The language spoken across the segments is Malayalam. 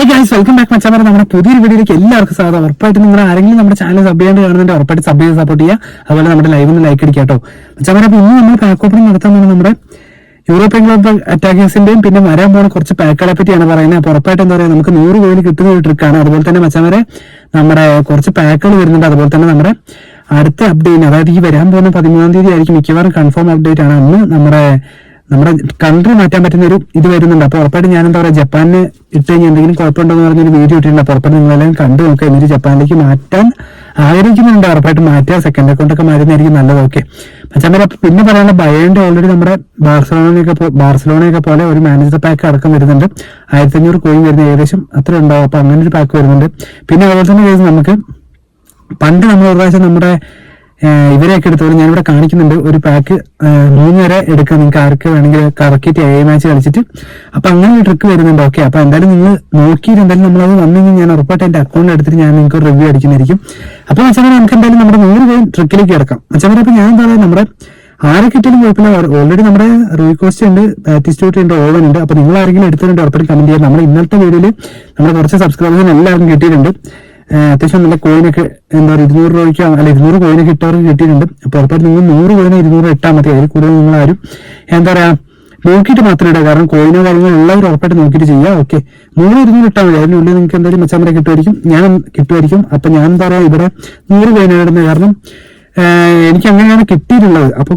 വെൽക്കം ബാക്ക് മച്ചാമാരെ. നമ്മുടെ പുതിയൊരു വീഡിയോയിലേക്ക് എല്ലാവർക്കും സ്വാഗതം. ഉറപ്പായിട്ട് നിങ്ങൾ ആരെങ്കിലും നമ്മുടെ ചാനൽ സബ് ചെയ്യാണ്ട് കാണുന്നുണ്ട്, ഉറപ്പായിട്ട് സബ് ചെയ്ത് സപ്പോർട്ട് ചെയ്യുക. അതുപോലെ നമ്മുടെ ലൈവ് ഒന്ന് ലൈക്ക് അടിക്കുക കേട്ടോ മച്ചാമാരെ. അപ്പൊ ഇന്ന് നമ്മൾ പാക്ക് ഓപ്പണിംഗ് നടത്താൻ പോകുന്നത് നമ്മുടെ യൂറോപ്യൻ ക്ലബ് അറ്റാക്കേഴ്സിന്റെയും പിന്നെ വരാൻ പോകുന്ന കുറച്ച് പാക്കുകളെ പറ്റിയാണ് പറയുന്നത്. അപ്പൊ ഉറപ്പായിട്ട് എന്താ പറയുക, നമുക്ക് 100 കോയിന് കിട്ടുന്ന ഒരു ട്രിക്കാണ്. അതുപോലെ തന്നെ മച്ചാമാരെ നമ്മുടെ കുറച്ച് പാക്കുകൾ വരുന്നുണ്ട്. അതുപോലെ തന്നെ നമ്മുടെ അടുത്ത അപ്ഡേറ്റ്, അതായത് ഈ വരാൻ പോകുന്ന 13-ാം തീയതി ആയിരിക്കും മിക്കവാറും കൺഫേം അപ്ഡേറ്റ് ആണ്. അന്ന് നമ്മുടെ കൺട്രി മാറ്റാൻ പറ്റുന്ന ഒരു ഇത് വരുന്നുണ്ട്. അപ്പൊ ഉറപ്പായിട്ട് ഞാൻ എന്താ പറയുക, ജപ്പാനിന് ഇട്ട് കഴിഞ്ഞാൽ എന്തെങ്കിലും കുഴപ്പമുണ്ടോ എന്ന് പറഞ്ഞൊരു വീഡിയോ ഇട്ടിട്ടുണ്ട്. അപ്പൊ ഉറപ്പായിട്ട് നിങ്ങളെല്ലാം കണ്ടു നോക്കുക. എന്നിട്ട് ജപ്പാനിലേക്ക് മാറ്റാൻ ആഗ്രഹിക്കുന്നുണ്ട്, ഉറപ്പായിട്ട് മാറ്റുക. സെക്കൻഡ് അക്കൗണ്ടൊക്കെ മാറ്റുന്നതായിരിക്കും നല്ലത്. ഓക്കെ മച്ചാമാരെ, പിന്നെ പറയാനുള്ള ബയേന്റെ ഓൾറെഡി നമ്മുടെ ബാർസലോണയൊക്കെ പോലെ ഒരു മാനേജർ പാക്ക് അടക്കം വരുന്നുണ്ട്. 1500 കോയിൻ വരുന്ന ഏകദേശം അത്ര ഉണ്ടാവും. അപ്പൊ അങ്ങനെ ഒരു പാക്ക് വരുന്നുണ്ട്. പിന്നെ അതുപോലെ തന്നെ നമുക്ക് പണ്ട് നമ്മൾ ഒരു പ്രാവശ്യം നമ്മുടെ ഇവരെയൊക്കെ എടുത്തോളൂ, ഞാനിവിടെ കാണിക്കുന്നുണ്ട് ഒരു പാക്ക് 3 വരെ എടുക്കാം. നിങ്ങൾക്ക് ആർക്ക് വേണമെങ്കിൽ കറക്കിയിട്ട് മാച്ച് കളിച്ചിട്ട് അപ്പൊ അങ്ങനെ ഒരു ട്രിക്ക് വരുന്നുണ്ട്. ഓക്കെ, അപ്പൊ എന്തായാലും നിങ്ങൾ നോക്കിയിട്ട് എന്തായാലും നമ്മളത് വന്നു കഴിഞ്ഞാൽ ഞാൻ ഉറപ്പായിട്ട് എന്റെ അക്കൗണ്ട് എടുത്തിട്ട് ഞാൻ നിങ്ങൾക്ക് റിവ്യൂ അടിക്കുന്നതായിരിക്കും. അപ്പൊ മച്ചാമാരെ, നമുക്ക് എന്തായാലും നമ്മുടെ 100 കോയിൻ ട്രിക്കിലേക്ക് കിടക്കാം മച്ചാമാരെ. അപ്പൊ ഞാൻ എന്താ പറയുക, നമ്മുടെ ആരെ കിട്ടിയാലും കുഴപ്പമില്ല. ഓൾറെഡി നമ്മുടെ റൂയിക്കോസ്റ്റ് ഉണ്ട്, ബാറ്റിസ്റ്റൂട്ട് ഉണ്ട്, ഓവൻ ഉണ്ട്. അപ്പൊ നിങ്ങൾ ആരെങ്കിലും എടുത്തിട്ടുണ്ട് ഉറപ്പായിട്ട് കമന്റ് ചെയ്യാം. നമ്മുടെ ഇന്നത്തെ വീഡിയോയിൽ നമ്മുടെ കുറച്ച് സബ്സ്ക്രൈബേഴ്സിന് എല്ലാവർക്കും കിട്ടിയിട്ടുണ്ട്. അത്യാവശ്യം നല്ല കോയിനൊക്കെ എന്താ പറയുക 200 രൂപയ്ക്ക് അല്ല 200 കോയിനൊക്കെ ഇട്ടവർക്ക് കിട്ടിയിട്ടുണ്ട്. അപ്പൊ ഉറപ്പായിട്ട് നിങ്ങൾ 100 കോയിന് 200 ഇട്ടാൽ മതി. അതിൽ കൂടുതൽ നിങ്ങൾ ആരും എന്താ പറയാ നോക്കിയിട്ട് മാത്രം ഇടുക. കാരണം കോയിനോ കാര്യങ്ങളോ എല്ലാവരും ഉറപ്പായിട്ട് നോക്കിയിട്ട് ചെയ്യുക. ഓക്കെ, 100-200 ഇട്ടാൽ മതി. അതിനുള്ളിൽ നിങ്ങൾക്ക് എന്തായാലും മച്ചാമരെ കിട്ടുമായിരിക്കും. അപ്പൊ ഞാൻ എന്താ പറയാ ഇവിടെ 100 കോയിനാണ് ഇടുന്നത്. കാരണം എനിക്ക് അങ്ങനെയാണ് കിട്ടിയിട്ടുള്ളത്. അപ്പൊ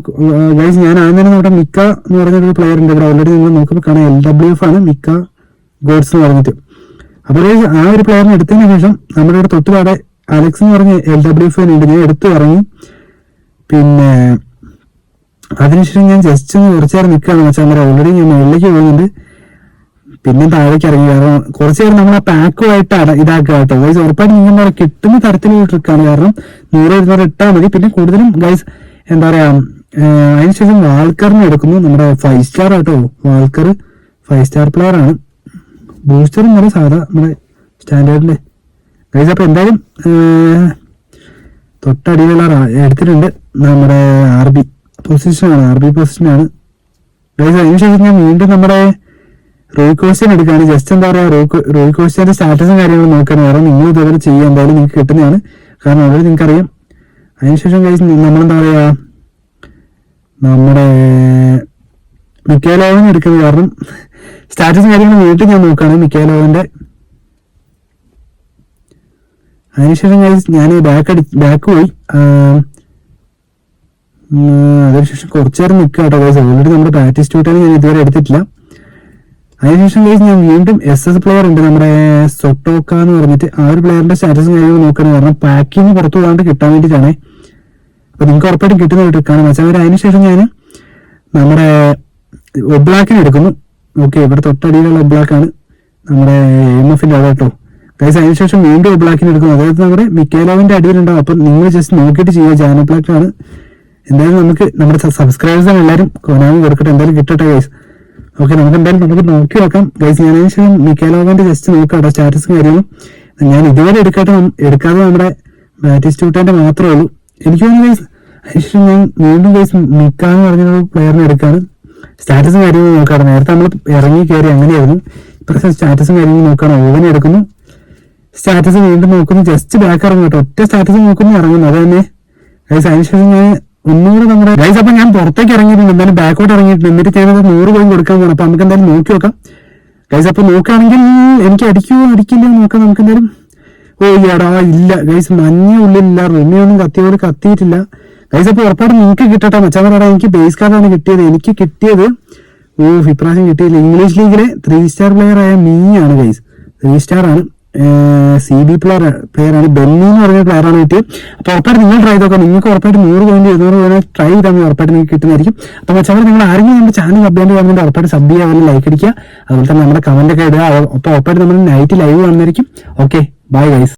ഗൈസ്, ഞാൻ ആദ്യം നമ്മുടെ മിക്ക എന്ന് പറഞ്ഞൊരു പ്ലെയർ ഉണ്ട് ഇവിടെ. ഓൾറെഡി നിങ്ങൾ നോക്കുമ്പോൾ കാണാം LWF ആണ് മിക്ക ഗോഡ്സ് എന്ന് പറഞ്ഞിട്ട്. അപ്പോൾ ആ ഒരു പ്ലെയറിനെ എടുത്തതിന് ശേഷം നമ്മുടെ ഇവിടെ തൊട്ടുപാടെ അലക്സ് എന്ന് പറഞ്ഞ LWF ഉണ്ട്. ഞാൻ എടുത്തു ഇറങ്ങി. പിന്നെ അതിനുശേഷം ഞാൻ ജസ്റ്റ് ഒന്ന് കുറച്ചു നേരം നിൽക്കുകയാണ് മച്ചാമാരെ. ഓൾറെഡി ഞാൻ മുകളിലേക്ക് പോകുന്നുണ്ട്, പിന്നെ താഴേക്ക് ഇറങ്ങി. കാരണം കുറച്ചു നേരം നമ്മൾ ആ പാക്കുമായിട്ട് ഇതാക്കുക കേട്ടോ ഗൈസ്. ഉറപ്പായിട്ട് നിങ്ങൾ കിട്ടുന്ന തരത്തിലുള്ള ട്രിക്കാണ്. കാരണം 100-200 ഇട്ടാൽ മതി. പിന്നെ കൂടുതലും ഗൈസ് എന്താ പറയാ, അതിനുശേഷം വാൾക്കറിനെ എടുക്കുന്നു. നമ്മുടെ 5 സ്റ്റാർ കേട്ടോ, വാൾക്കർ 5 സ്റ്റാർ പ്ലെയർ ആണ്. ബൂസ്റ്ററും നല്ല സാധാ നമ്മുടെ സ്റ്റാൻഡേർഡിന്റെ ഗൈസ്. അപ്പൊ എന്തായാലും തൊട്ടടിയിലുള്ള എടുത്തിട്ടുണ്ട് നമ്മുടെ RB പൊസിഷനാണ് ഗൈസ്. അതിനുശേഷം ഞാൻ വീണ്ടും നമ്മുടെ റോയിക്കോസ്റ്റൻ എടുക്കുകയാണ്. ജസ്റ്റ് എന്താ പറയാ, റോയിക്കോസ്റ്റന്റെ സ്റ്റാറ്റസും കാര്യങ്ങളും നോക്കുകയാണ്. കാരണം നിങ്ങൾ ഇതുപോലെ ചെയ്യുക, എന്തായാലും നിങ്ങൾക്ക് കിട്ടുന്നതാണ്. കാരണം ഓൾറെഡി നിങ്ങൾക്ക് അറിയാം. അതിനുശേഷം ഗൈസ് നമ്മളെന്താ പറയാ, നമ്മുടെ മിക്കേലോവൻ എടുക്കുന്നത്. കാരണം സ്റ്റാറ്റസും കാര്യങ്ങളും വീണ്ടും ഞാൻ നോക്കുകയാണ് മിക്കേലോവന്റെ. അതിനുശേഷം ഞാൻ ബാക്ക് പോയി. അതിനുശേഷം കുറച്ചു നേരം നിൽക്കുക കേട്ടോ ഗൈസ്. ഓൾറെഡി നമ്മുടെ ബാറ്റിസ്റ്റൂട്ടാണ് ഞാൻ ഇതുവരെ എടുത്തിട്ടില്ല. അതിനുശേഷം ഗൈസ് ഞാൻ വീണ്ടും SS പ്ലെയർ ഉണ്ട് നമ്മുടെ സൊട്ടോക്ക എന്ന് പറഞ്ഞിട്ട്. ആ ഒരു പ്ലെയറിന്റെ സ്റ്റാറ്റസും കാര്യങ്ങളും നോക്കണം. കാരണം പാക്കിങ് പുറത്തു പോകാണ്ട് കിട്ടാൻ വേണ്ടിയിട്ടാണ്. അപ്പൊ നിങ്ങൾക്ക് ഉറപ്പായിട്ടും കിട്ടുന്ന ഒരു ട്രിക്കാണ് മച്ചാമാരെ. അതിനുശേഷം ഞാൻ നമ്മുടെ ഒബ്ലാക്കിനെ എടുക്കുന്നു. ഓക്കെ, ഇവിടെ തൊട്ടടിയിലുള്ള ഒബ്ലാക്കാണ് നമ്മുടെ MFന്റെ അവിടെ കേട്ടോ ഗൈസ്. അതിനുശേഷം വീണ്ടും ഒബ്ലാക്കിനെ എടുക്കുന്നു. അതായത് നമ്മുടെ മിക്കേലോവിന്റെ അടിയിലുണ്ടാവും. അപ്പൊ നിങ്ങൾ ജസ്റ്റ് നോക്കിയിട്ട് ചെയ്യുക. ജാനോ ബ്ലാക്കാണ്. എന്തായാലും നമുക്ക് നമ്മുടെ സബ്സ്ക്രൈബേഴ്സാണ് എല്ലാവരും കൊനാമി കൊടുക്കട്ടെ, എന്തായാലും കിട്ടട്ടെ ഗൈസ്. ഓക്കെ, നമുക്ക് നോക്കി നോക്കാം ഗൈസ്. ഞാൻ അതിനുശേഷം മിക്കേലോവിന്റെ ജസ്റ്റ് നോക്കാം സ്റ്റാറ്റസും കാര്യങ്ങളും. ഞാൻ ഇതുവരെ എടുക്കാതെ നമ്മുടെ ബാറ്റിസ്റ്റൂട്ടന്റെ മാത്രമേ ഉള്ളൂ എനിക്ക് തോന്നുന്നു ഗൈസ്. അതിനുശേഷം ഞാൻ വീണ്ടും ഗൈസ് മിക്കാന്ന് പറഞ്ഞൊരു പ്ലെയറിനെ എടുക്കാണ്. സ്റ്റാറ്റസും കാര്യങ്ങളും നോക്കാറ്. നേരത്തെ നമ്മൾ ഇറങ്ങി കയറി അങ്ങനെയായിരുന്നു. ഇപ്പം സ്റ്റാറ്റസും കാര്യങ്ങളും നോക്കണം. ഓവനെ എടുക്കുന്നു, സ്റ്റാറ്റസ് വീണ്ടും നോക്കുന്നു, ജസ്റ്റ് ബാക്ക് ഇറങ്ങും കേട്ടോ. ഒറ്റ സ്റ്റാറ്റസ് നോക്കുന്നു, ഇറങ്ങുന്നു. അത് തന്നെ ഗൈസ്. അതിനുശേഷം ഞാൻ ഒന്നുകൂടെ നമ്മുടെ ഗൈസ്, അപ്പൊ ഞാൻ പുറത്തേക്ക് ഇറങ്ങിയിട്ടുണ്ട്, എന്തായാലും ബാക്കോട്ട് ഇറങ്ങിയിട്ടുണ്ട്. എന്നിട്ട് ഞാനത് 100 കോയിൻ കൊടുക്കാൻ പോകണം. അപ്പൊ നമുക്ക് എന്തായാലും നോക്കി നോക്കാം ഗൈസ്. അപ്പൊ നോക്കുകയാണെങ്കിൽ എനിക്ക് അടിക്കില്ല നോക്കാം. നമുക്ക് എന്തായാലും ഇല്ല ഗൈസ്, മഞ്ഞ ഉള്ളിലില്ല. റെമിയൊന്നും കത്തിയിട്ടില്ല ഗൈസ്. അപ്പൊ ഉറപ്പായിട്ട് നിങ്ങൾക്ക് കിട്ടട്ടെ മച്ചാമാരാ. എനിക്ക് ബേസ് കാർഡാണ് കിട്ടിയത്. എനിക്ക് കിട്ടിയത് ഇപ്രാവശ്യം കിട്ടിയില്ല. ഇംഗ്ലീഷ് ലീഗിലെ 3 സ്റ്റാർ പ്ലെയർ ആയ ആണ് ഗൈസ്. 3 സ്റ്റാർ ആണ്. CB പ്ലെയർ ആണ്. ബെന്നി എന്ന് പറഞ്ഞ പ്ലെയർ ആണ് കിട്ടിയത്. അപ്പൊ ഉറപ്പായിട്ട് നിങ്ങൾ ട്രൈ ചെയ്തോക്കാം. നിങ്ങൾക്ക് ഉറപ്പായിട്ട് 100 കോയിൻ 200 കോയിൻ ട്രൈ ചെയ്താൽ ഉറപ്പായിട്ട് നിങ്ങൾക്ക് കിട്ടുന്നതായിരിക്കും. അപ്പൊ മച്ചാമാരെ, നിങ്ങൾ ആരെങ്കിലും നമ്മുടെ ചാനൽ സബ് ചെയ്യാൻ കാണുന്നുണ്ട് ഉറപ്പായിട്ട് സബ് ചെയ്യുക, അതുപോലെ ലൈക്ക് അടിക്കുക, അതുപോലെ തന്നെ നമ്മുടെ കമന്റ് ഒക്കെ ഇടുക. അപ്പൊ ഉറപ്പായിട്ട് നമ്മൾ നൈറ്റ് ലൈവ് കാണുന്നതായിരിക്കും. Okay, bye guys.